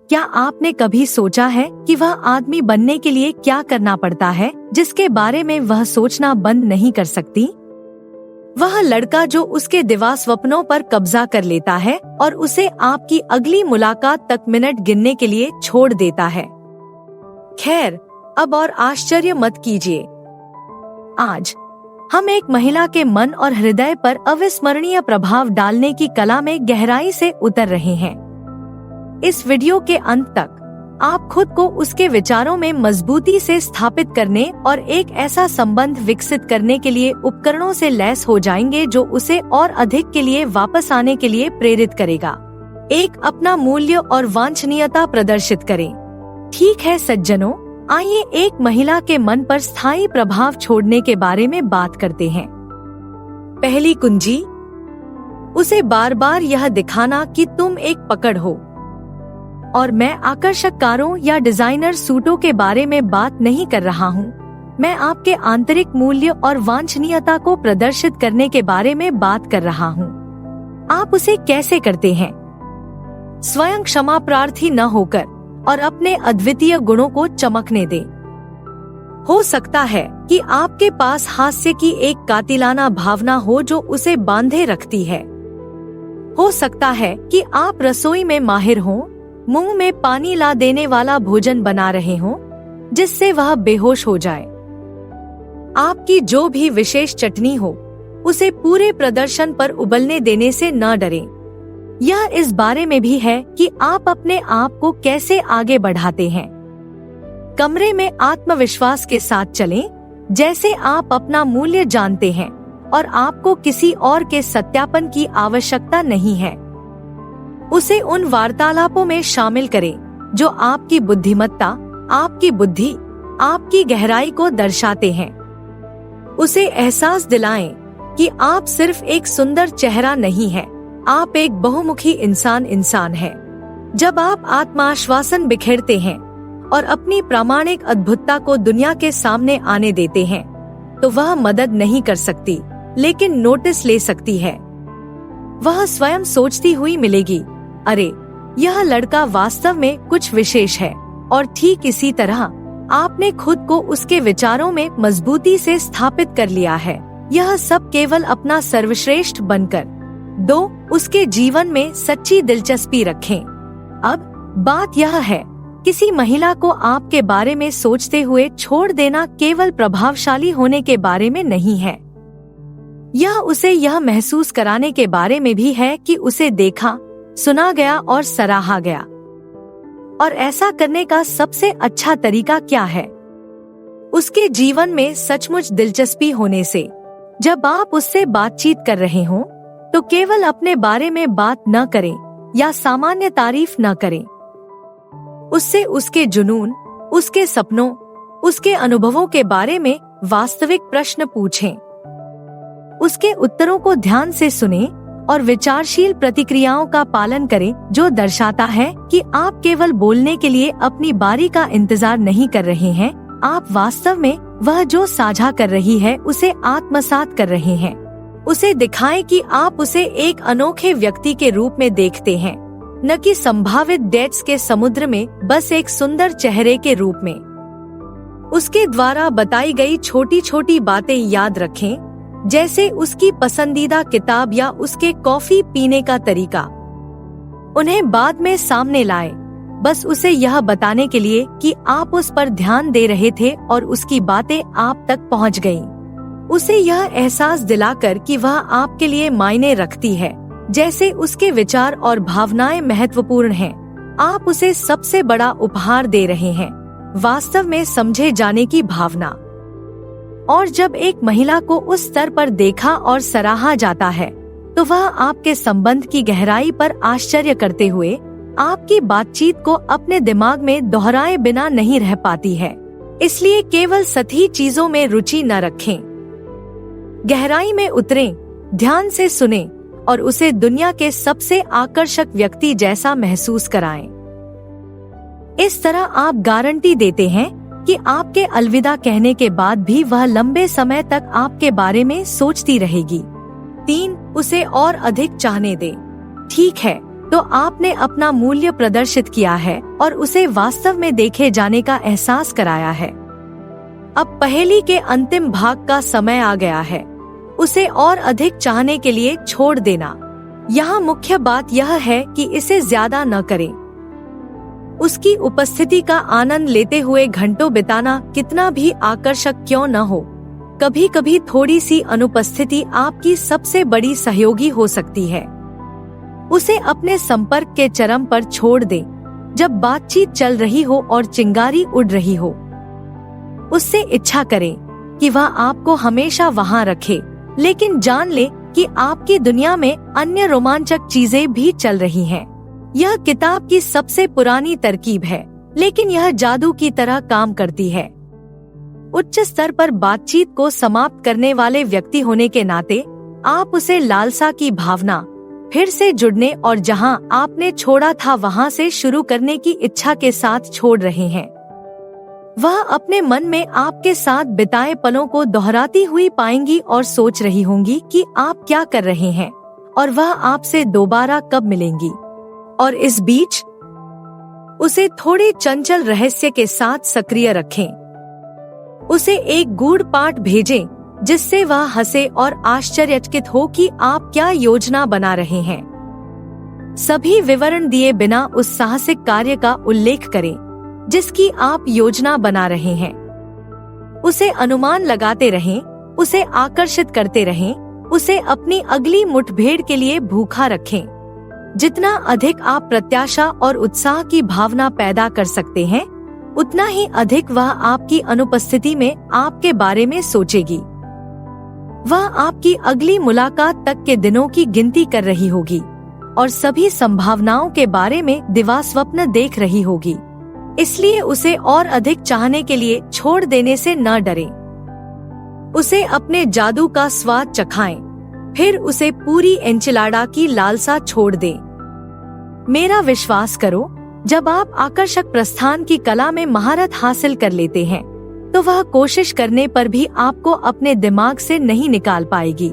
क्या आपने कभी सोचा है कि वह आदमी बनने के लिए क्या करना पड़ता है जिसके बारे में वह सोचना बंद नहीं कर सकती? वह लड़का जो उसके दिवा स्वप्नों पर कब्जा कर लेता है और उसे आपकी अगली मुलाकात तक मिनट गिनने के लिए छोड़ देता है। खैर, अब और आश्चर्य मत कीजिए। आज हम एक महिला के मन और हृदय पर अविस्मरणीय प्रभाव डालने की कला में गहराई से उतर रहे हैं। इस वीडियो के अंत तक आप खुद को उसके विचारों में मजबूती से स्थापित करने और एक ऐसा संबंध विकसित करने के लिए उपकरणों से लैस हो जाएंगे जो उसे और अधिक के लिए वापस आने के लिए प्रेरित करेगा। एक, अपना मूल्य और वांछनीयता प्रदर्शित करें। ठीक है सज्जनों, आइए एक महिला के मन पर स्थायी प्रभाव छोड़ने के बारे में बात करते हैं। पहली कुंजी, उसे बार बार यह दिखाना कि तुम एक पकड़ हो। और मैं आकर्षक कारों या डिजाइनर सूटों के बारे में बात नहीं कर रहा हूँ। मैं आपके आंतरिक मूल्य और वांछनीयता को प्रदर्शित करने के बारे में बात कर रहा हूँ। आप उसे कैसे करते हैं? स्वयं क्षमा प्रार्थी न होकर और अपने अद्वितीय गुणों को चमकने दें। हो सकता है कि आपके पास हास्य की एक कातिलाना भावना हो जो उसे बांधे रखती है। हो सकता है कि आप रसोई में माहिर हों, मुंह में पानी ला देने वाला भोजन बना रहे हों जिससे वह बेहोश हो जाए। आपकी जो भी विशेष चटनी हो, उसे पूरे प्रदर्शन पर उबलने देने से न डरें। यह इस बारे में भी है कि आप अपने आप को कैसे आगे बढ़ाते हैं। कमरे में आत्मविश्वास के साथ चलें, जैसे आप अपना मूल्य जानते हैं और आपको किसी और के सत्यापन की आवश्यकता नहीं है। उसे उन वार्तालापों में शामिल करें जो आपकी बुद्धिमत्ता, आपकी बुद्धि, आपकी गहराई को दर्शाते हैं। उसे एहसास दिलाएं कि आप सिर्फ एक सुंदर चेहरा नहीं है, आप एक बहुमुखी इंसान हैं। जब आप आत्माश्वासन बिखेरते हैं और अपनी प्रामाणिक अद्भुतता को दुनिया के सामने आने देते हैं, तो वह मदद नहीं कर सकती, लेकिन नोटिस ले सकती है। वह स्वयं सोचती हुई मिलेगी, अरे यह लड़का वास्तव में कुछ विशेष है। और ठीक इसी तरह आपने खुद को उसके विचारों में मजबूती से स्थापित कर लिया है। यह सब केवल अपना सर्वश्रेष्ठ बनकर। 2, उसके जीवन में सच्ची दिलचस्पी रखें। अब बात यह है, किसी महिला को आपके बारे में सोचते हुए छोड़ देना केवल प्रभावशाली होने के बारे में नहीं है। यह उसे यह महसूस कराने के बारे में भी है कि उसे देखा, सुना गया और सराहा गया। और ऐसा करने का सबसे अच्छा तरीका क्या है? उसके जीवन में सचमुच दिलचस्पी होने से। जब आप उससे बातचीत कर रहे हों, तो केवल अपने बारे में बात न करें या सामान्य तारीफ न करें। उससे उसके जुनून, उसके सपनों, उसके अनुभवों के बारे में वास्तविक प्रश्न पूछें। उसके उत्तरों को ध्यान से सुनें और विचारशील प्रतिक्रियाओं का पालन करें, जो दर्शाता है कि आप केवल बोलने के लिए अपनी बारी का इंतजार नहीं कर रहे हैं, आप वास्तव में वह जो साझा कर रही है उसे आत्मसात कर रहे हैं। उसे दिखाएं कि आप उसे एक अनोखे व्यक्ति के रूप में देखते हैं, न कि संभावित डेट्स के समुद्र में बस एक सुंदर चेहरे के रूप में। उसके द्वारा बताई गई छोटी छोटी बातें याद रखें, जैसे उसकी पसंदीदा किताब या उसके कॉफी पीने का तरीका। उन्हें बाद में सामने लाएं, बस उसे यह बताने के लिए कि आप उस पर ध्यान दे रहे थे और उसकी बातें आप तक पहुंच गईं। उसे यह एहसास दिलाकर कि वह आपके लिए मायने रखती है, जैसे उसके विचार और भावनाएं महत्वपूर्ण हैं। आप उसे सबसे बड़ा उपहार दे रहे हैं, वास्तव में समझे जाने की भावना। और जब एक महिला को उस स्तर पर देखा और सराहा जाता है, तो वह आपके संबंध की गहराई पर आश्चर्य करते हुए आपकी बातचीत को अपने दिमाग में दोहराए बिना नहीं रह पाती है। इसलिए केवल सतही चीजों में रुचि न रखें। गहराई में उतरें, ध्यान से सुनें और उसे दुनिया के सबसे आकर्षक व्यक्ति जैसा महसूस कराएं। इस तरह आप गारंटी देते हैं कि आपके अलविदा कहने के बाद भी वह लंबे समय तक आपके बारे में सोचती रहेगी। 3, उसे और अधिक चाहने दें। ठीक है, तो आपने अपना मूल्य प्रदर्शित किया है और उसे वास्तव में देखे जाने का एहसास कराया है। अब पहेली के अंतिम भाग का समय आ गया है, उसे और अधिक चाहने के लिए छोड़ देना। यहाँ मुख्य बात यह है कि इसे ज्यादा न करें। उसकी उपस्थिति का आनंद लेते हुए घंटों बिताना कितना भी आकर्षक क्यों न हो, कभी कभी थोड़ी सी अनुपस्थिति आपकी सबसे बड़ी सहयोगी हो सकती है। उसे अपने संपर्क के चरम पर छोड़ दें जब बातचीत चल रही हो और चिंगारी उड़ रही हो। उससे इच्छा करें कि वह आपको हमेशा वहां रखे, लेकिन जान ले कि आपकी दुनिया में अन्य रोमांचक चीजें भी चल रही हैं। यह किताब की सबसे पुरानी तरकीब है, लेकिन यह जादू की तरह काम करती है। उच्च स्तर पर बातचीत को समाप्त करने वाले व्यक्ति होने के नाते आप उसे लालसा की भावना, फिर से जुड़ने और जहां आपने छोड़ा था वहां से शुरू करने की इच्छा के साथ छोड़ रहे हैं। वह अपने मन में आपके साथ बिताए पलों को दोहराती हुई पाएंगी और सोच रही होंगी कि आप क्या कर रहे हैं और वह आपसे दोबारा कब मिलेंगी। और इस बीच उसे थोड़े चंचल रहस्य के साथ सक्रिय रखें। उसे एक गूढ़ पाठ भेजें जिससे वह हंसे और आश्चर्यचकित हो कि आप क्या योजना बना रहे हैं। सभी विवरण दिए बिना उस साहसिक कार्य का उल्लेख करें जिसकी आप योजना बना रहे हैं। उसे अनुमान लगाते रहें, उसे आकर्षित करते रहें, उसे अपनी अगली मुठभेड़ के लिए भूखा रखें। जितना अधिक आप प्रत्याशा और उत्साह की भावना पैदा कर सकते हैं, उतना ही अधिक वह आपकी अनुपस्थिति में आपके बारे में सोचेगी। वह आपकी अगली मुलाकात तक के दिनों की गिनती कर रही होगी और सभी संभावनाओं के बारे में दिवास्वप्न देख रही होगी। इसलिए उसे और अधिक चाहने के लिए छोड़ देने से न डरें। उसे अपने जादू का स्वाद चखाएं, फिर उसे पूरी एंचिलाडा की लालसा छोड़ दें। मेरा विश्वास करो, जब आप आकर्षक प्रस्थान की कला में महारत हासिल कर लेते हैं, तो वह कोशिश करने पर भी आपको अपने दिमाग से नहीं निकाल पाएगी।